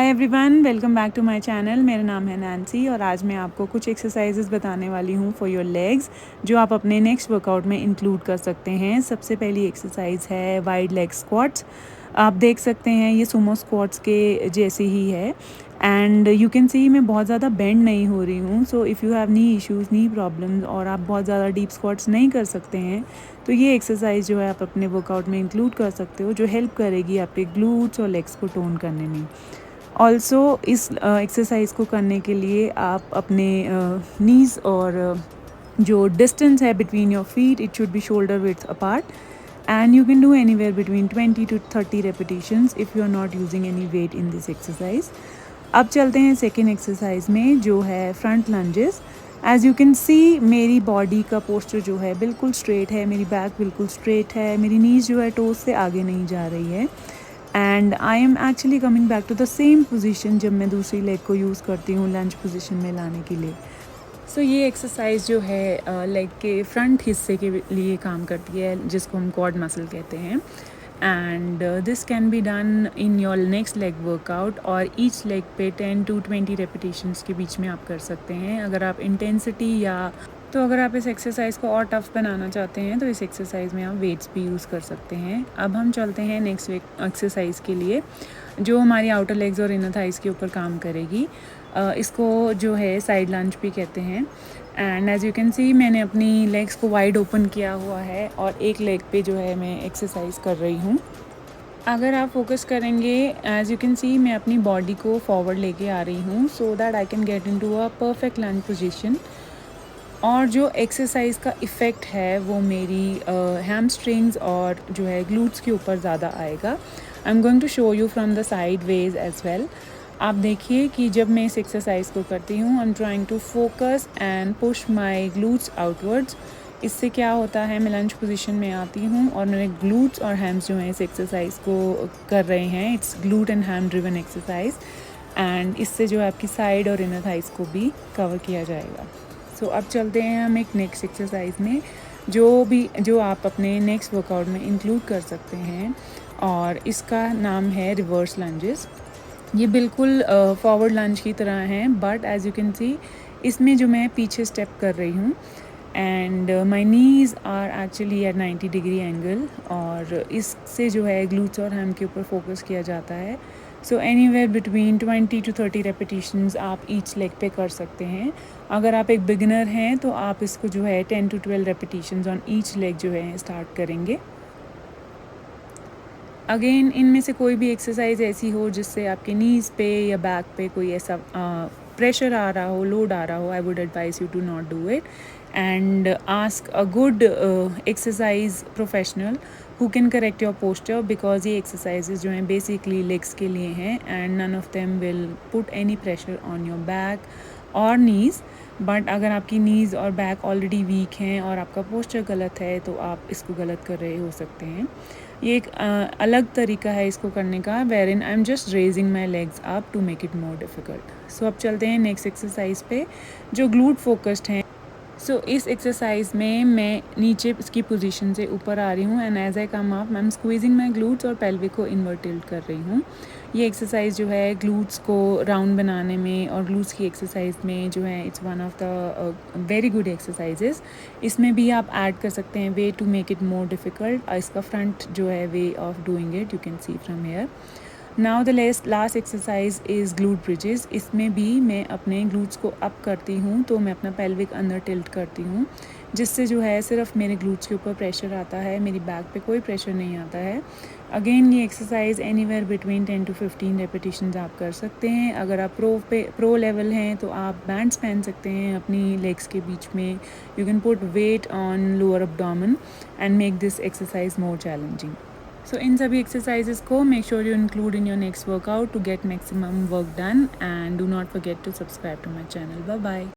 Hi everyone, welcome back to my channel. मेरा नाम है नैन्सी और आज मैं आपको कुछ एक्सरसाइजेस बताने वाली हूँ फॉर योर लेग्स जो आप अपने नेक्स्ट वर्कआउट में इंक्लूड कर सकते हैं। सबसे पहली एक्सरसाइज है वाइड लेग स्क्वाट्स। आप देख सकते हैं ये सुमो स्क्वाट्स के जैसे ही है एंड यू कैन सी मैं बहुत ज़्यादा बेंड नहीं हो रही हूँ। So if you have knee issues, knee problems और आप बहुत ज़्यादा डीप स्क्वाट्स नहीं कर सकते हैं तो ये एक्सरसाइज जो है आप अपने वर्कआउट में इंक्लूड कर सकते हो, जो हेल्प करेगी आपके ग्लूट्स और लेग्स को टोन करने में। ऑल्सो इस एक्सरसाइज को करने के लिए आप अपने नीज़ और जो डिस्टेंस है between your feet, it should be shoulder width apart and you can do anywhere between 20 to 30 repetitions if you are not using any weight in this exercise. अब चलते हैं सेकेंड एक्सरसाइज में जो है front lunges. As you can सी मेरी body का posture जो है बिल्कुल स्ट्रेट है, मेरी बैक बिल्कुल स्ट्रेट है, मेरी नीज़ जो है टोस से आगे नहीं जा रही है and I am actually coming back to the same position जब मैं दूसरी लेग को यूज़ करती हूँ लंज पोजीशन में लाने के लिए। सो ये एक्सरसाइज जो है लेग के फ्रंट हिस्से के लिए काम करती है जिसको हम क्वाड मसल कहते हैं and this can be done in your next leg workout और ईच लेग पे 10 to 20 रेपिटेशंस के बीच में आप कर सकते हैं। अगर आप इंटेंसिटी अगर आप इस एक्सरसाइज को और टफ बनाना चाहते हैं तो इस एक्सरसाइज में आप वेट्स भी यूज़ कर सकते हैं। अब हम चलते हैं नेक्स्ट एक्सरसाइज के लिए जो हमारी आउटर लेग्स और इनर थाइज़ के ऊपर काम करेगी। इसको जो है साइड लंज भी कहते हैं एंड एज़ यू कैन सी मैंने अपनी लेग्स को वाइड ओपन किया हुआ है और एक लेग पे जो है मैं एक्सरसाइज कर रही हूँ। अगर आप फोकस करेंगे एज़ यू कैन सी मैं अपनी बॉडी को फॉरवर्ड लेके आ रही हूँ so that I can get into a perfect lunge position और जो एक्सरसाइज का इफ़ेक्ट है वो मेरी हैमस्ट्रिंग्स और जो है ग्लूट्स के ऊपर ज़्यादा आएगा। I am going to show you from the sideways as well. आप देखिए कि जब मैं इस एक्सरसाइज को करती हूँ I am trying to focus and push my glutes outwards. इससे क्या होता है, मैं लंज पोजीशन में आती हूँ और मेरे ग्लूट्स और हैम्स जो हैं इस एक्सरसाइज को कर रहे हैं। It's glute and ham driven exercise and इससे जो है आपकी साइड और इनर थाइज़ को भी कवर किया जाएगा। सो अब चलते हैं हम एक नेक्स्ट एक्सरसाइज में जो आप अपने नेक्स्ट वर्कआउट में इंक्लूड कर सकते हैं और इसका नाम है रिवर्स लंजेस। ये बिल्कुल फॉरवर्ड लंज की तरह हैं but as you can see इसमें जो मैं पीछे स्टेप कर रही हूँ and my knees are actually at 90 degree angle और इससे जो है ग्लूट्स और हैम के ऊपर फोकस किया जाता है। सो एनीवेयर बिटवीन 20 to 30 रेपिटेशंस आप ईच लेग पे कर सकते हैं। अगर आप एक बिगिनर हैं तो आप इसको जो है 10 to 12 repetitions on each leg जो है स्टार्ट करेंगे। अगेन इनमें से कोई भी एक्सरसाइज ऐसी हो जिससे आपके नीज़ पे या बैक पे कोई ऐसा प्रेशर आ रहा हो, लोड आ रहा हो, I would advise you to not do it and ask a good exercise professional who can correct your posture because ये एक्सरसाइजेज जो हैं बेसिकली लेग्स के लिए हैं and none of them will put any pressure on your back और knees. But अगर आपकी knees और बैक ऑलरेडी वीक हैं और आपका पोस्चर गलत है तो आप इसको गलत कर रहे हो सकते हैं। ये एक अलग तरीका है इसको करने का where in I am just raising my legs up to make it more difficult. So अब चलते हैं नेक्स्ट एक्सरसाइज पे जो ग्लूट फोकस्ड हैं। सो इस एक्सरसाइज में मैं नीचे इसकी पोजीशन से ऊपर आ रही हूँ and as I come up I am squeezing my glutes और पेल्विक को इनवर्ट टिल्ट कर रही हूँ। ये एक्सरसाइज जो है ग्लूट्स को राउंड बनाने में और ग्लूट्स की एक्सरसाइज में जो है it's one of the very good exercises. इसमें भी आप ऐड कर सकते हैं way to make it more difficult. इसका फ्रंट जो है way of doing it you can see from here. Now the last exercise is glute bridges. इसमें भी मैं अपने ग्लूट्स को अप करती हूँ तो मैं अपना पेल्विक अंदर टिल्ट करती हूँ जिससे जो है सिर्फ मेरे ग्लूट्स के ऊपर प्रेशर आता है, मेरी बैक पे कोई प्रेशर नहीं आता है। अगेन ये exercise anywhere between 10 to 15 repetitions आप कर सकते हैं। अगर आप प्रो लेवल हैं तो आप बैंड्स पहन सकते हैं अपनी लेग्स के बीच में। You can put weight on lower abdomen and make this exercise more challenging. So इन सभी एक्सरसाइजेस को make sure you include in your next workout to get maximum work done and do not forget to subscribe to my channel. Bye bye.